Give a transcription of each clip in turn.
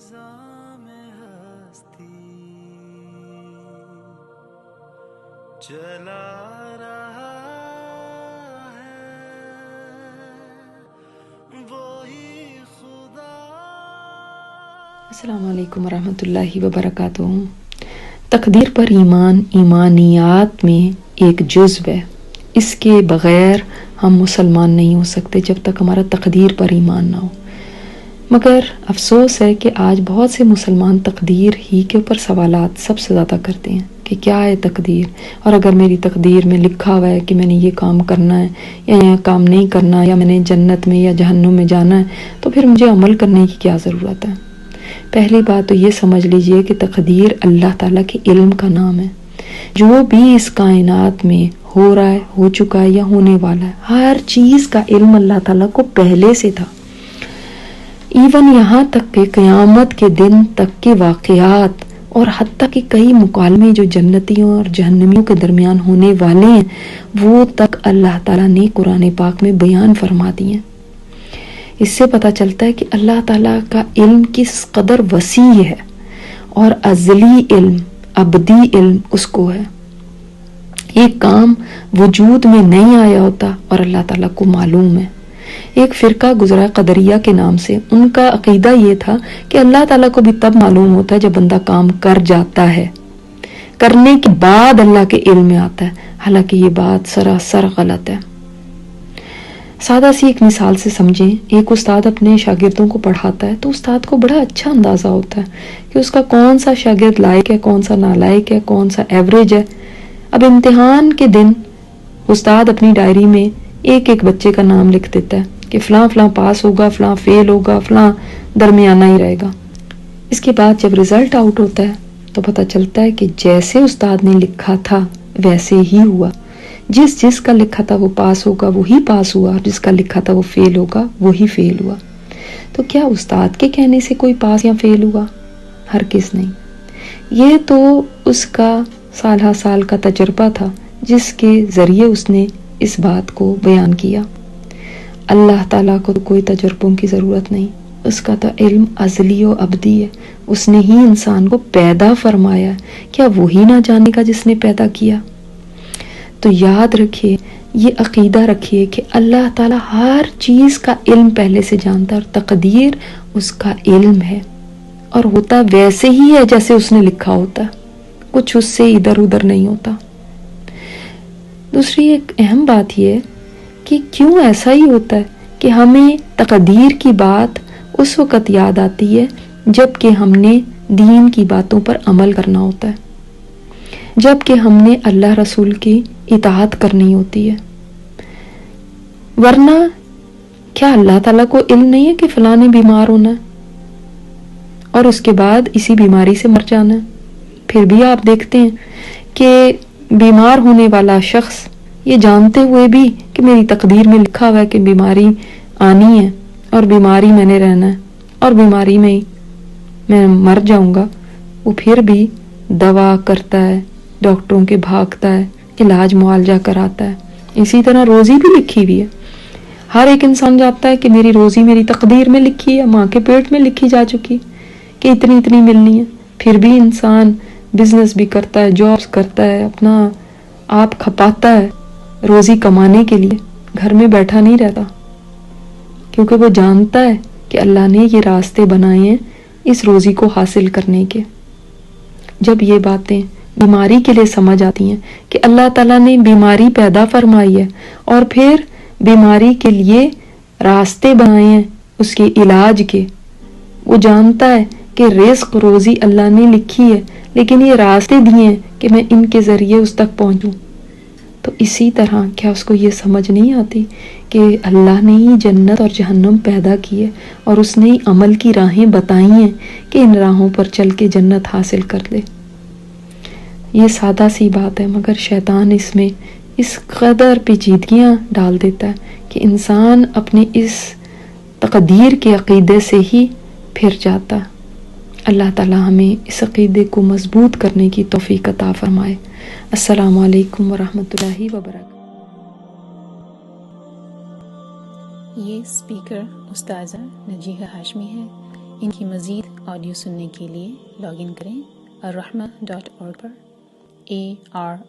نظام ہستی چلا رہا ہے وہی خدا. السلام علیکم ورحمۃ اللہ وبرکاتہ. تقدیر پر ایمان ایمانیات میں ایک جزو ہے. اس کے بغیر ہم مسلمان نہیں ہو سکتے جب تک ہمارا تقدیر پر ایمان نہ ہو. مگر افسوس ہے کہ آج بہت سے مسلمان تقدیر ہی کے اوپر سوالات سب سے زیادہ کرتے ہیں کہ کیا ہے تقدیر، اور اگر میری تقدیر میں لکھا ہوا ہے کہ میں نے یہ کام کرنا ہے یا یہ کام نہیں کرنا، یا میں نے جنت میں یا جہنم میں جانا ہے، تو پھر مجھے عمل کرنے کی کیا ضرورت ہے. پہلی بات تو یہ سمجھ لیجئے کہ تقدیر اللہ تعالیٰ کے علم کا نام ہے. جو بھی اس کائنات میں ہو رہا ہے، ہو چکا ہے یا ہونے والا ہے، ہر چیز کا علم اللہ تعالیٰ کو پہلے سے تھا. ایون یہاں تک کہ قیامت کے دن تک کے واقعات اور حتیٰ کہ کئی مکالمے جو جنتیوں اور جہنمیوں کے درمیان ہونے والے ہیں، وہ تک اللہ تعالیٰ نے قرآن پاک میں بیان فرما دیے ہیں. اس سے پتہ چلتا ہے کہ اللہ تعالیٰ کا علم کس قدر وسیع ہے، اور ازلی علم، ابدی علم اس کو ہے. ایک کام وجود میں نہیں آیا ہوتا اور اللہ تعالیٰ کو معلوم ہے. ایک فرقہ گزرا قدریہ کے نام سے، ان کا عقیدہ یہ تھا کہ اللہ تعالیٰ کو بھی تب معلوم ہوتا ہے جب بندہ کام کر جاتا ہے، کرنے کے بعد اللہ کے علم میں آتا ہے. حالانکہ یہ بات سراسر غلط ہے. سادہ سی ایک مثال سے سمجھیں. ایک استاد اپنے شاگردوں کو پڑھاتا ہے تو استاد کو بڑا اچھا اندازہ ہوتا ہے کہ اس کا کون سا شاگرد لائق ہے، کون سا نالائق ہے، کون سا ایوریج ہے. اب امتحان کے دن استاد اپنی ڈائری میں ایک ایک بچے کا نام لکھ دیتا ہے کہ فلاں فلاں پاس ہوگا، فلاں فیل ہوگا، فلاں درمیانہ ہی رہے گا. اس کے بعد جب رزلٹ آؤٹ ہوتا ہے تو پتہ چلتا ہے کہ جیسے استاد نے لکھا تھا ویسے ہی ہوا. جس کا لکھا تھا وہ پاس ہوگا وہی پاس ہوا، اور جس کا لکھا تھا وہ فیل ہوگا وہی فیل ہوا. تو کیا استاد کے کہنے سے کوئی پاس یا فیل ہوا؟ ہرگز نہیں. یہ تو اس کا سالہ سال کا تجربہ تھا جس کے ذریعے اس نے اس بات کو بیان کیا. اللہ تعالیٰ کو کوئی تجربوں کی ضرورت نہیں. اس کا تو علم ازلی و ابدی ہے. اس نے ہی انسان کو پیدا فرمایا. کیا وہی نہ جانے کا جس نے پیدا کیا؟ تو یاد رکھیے، یہ عقیدہ رکھیے کہ اللہ تعالیٰ ہر چیز کا علم پہلے سے جانتا ہے، اور تقدیر اس کا علم ہے، اور ہوتا ویسے ہی ہے جیسے اس نے لکھا ہوتا. کچھ اس سے ادھر ادھر نہیں ہوتا. دوسری ایک اہم بات یہ ہے کہ کیوں ایسا ہی ہوتا ہے کہ ہمیں تقدیر کی بات اس وقت یاد آتی ہے جب کہ ہم نے دین کی باتوں پر عمل کرنا ہوتا ہے، جب کہ ہم نے اللہ رسول کی اطاعت کرنی ہوتی ہے. ورنہ کیا اللہ تعالیٰ کو علم نہیں ہے کہ فلاں نے بیمار ہونا ہے اور اس کے بعد اسی بیماری سے مر جانا ہے؟ پھر بھی آپ دیکھتے ہیں کہ بیمار ہونے والا شخص یہ جانتے ہوئے بھی کہ میری تقدیر میں لکھا ہوا ہے کہ بیماری آنی ہے اور بیماری میں نے رہنا ہے اور بیماری میں ہی میں مر جاؤں گا، وہ پھر بھی دوا کرتا ہے، ڈاکٹروں کے بھاگتا ہے، علاج معالجہ کراتا ہے. اسی طرح روزی بھی لکھی ہوئی ہے. ہر ایک انسان جانتا ہے کہ میری روزی میری تقدیر میں لکھی ہے، ماں کے پیٹ میں لکھی جا چکی کہ اتنی اتنی ملنی ہے. پھر بھی انسان بزنس بھی کرتا ہے، جابس کرتا ہے، اپنا آپ کھپاتا ہے روزی کمانے کے لیے. گھر میں بیٹھا نہیں رہتا، کیونکہ وہ جانتا ہے کہ اللہ نے یہ راستے بنائے ہیں اس روزی کو حاصل کرنے کے. جب یہ باتیں بیماری کے لیے سمجھ آتی ہیں کہ اللہ تعالیٰ نے بیماری پیدا فرمائی ہے اور پھر بیماری کے لیے راستے بنائے ہیں اس کے علاج کے، وہ جانتا ہے کہ رزق روزی اللہ نے لکھی ہے لیکن یہ راستے دیے ہیں کہ میں ان کے ذریعے اس تک پہنچوں. تو اسی طرح کیا اس کو یہ سمجھ نہیں آتی کہ اللہ نے ہی جنت اور جہنم پیدا کی ہے اور اس نے ہی عمل کی راہیں بتائی ہیں کہ ان راہوں پر چل کے جنت حاصل کر لے. یہ سادہ سی بات ہے، مگر شیطان اس میں اس قدر پیچیدگیاں ڈال دیتا ہے کہ انسان اپنے اس تقدیر کے عقیدے سے ہی پھر جاتا. اللہ تعالی ہمیں اس عقیدے کو مضبوط کرنے کی توفیق عطا فرمائے. السلام علیکم ورحمۃ اللہ وبرکاتہ. یہ اسپیکر استاذہ نجیحہ ہاشمی ہے. ان کی مزید آڈیو سننے کے لیے لاگ ان کریں الرحمہ.org پر ARRAHMA.org.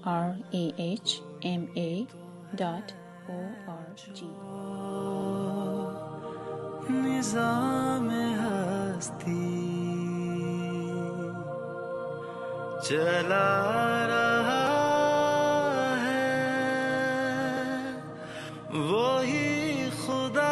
نظام ہستی چلا رہا ہے وہی خدا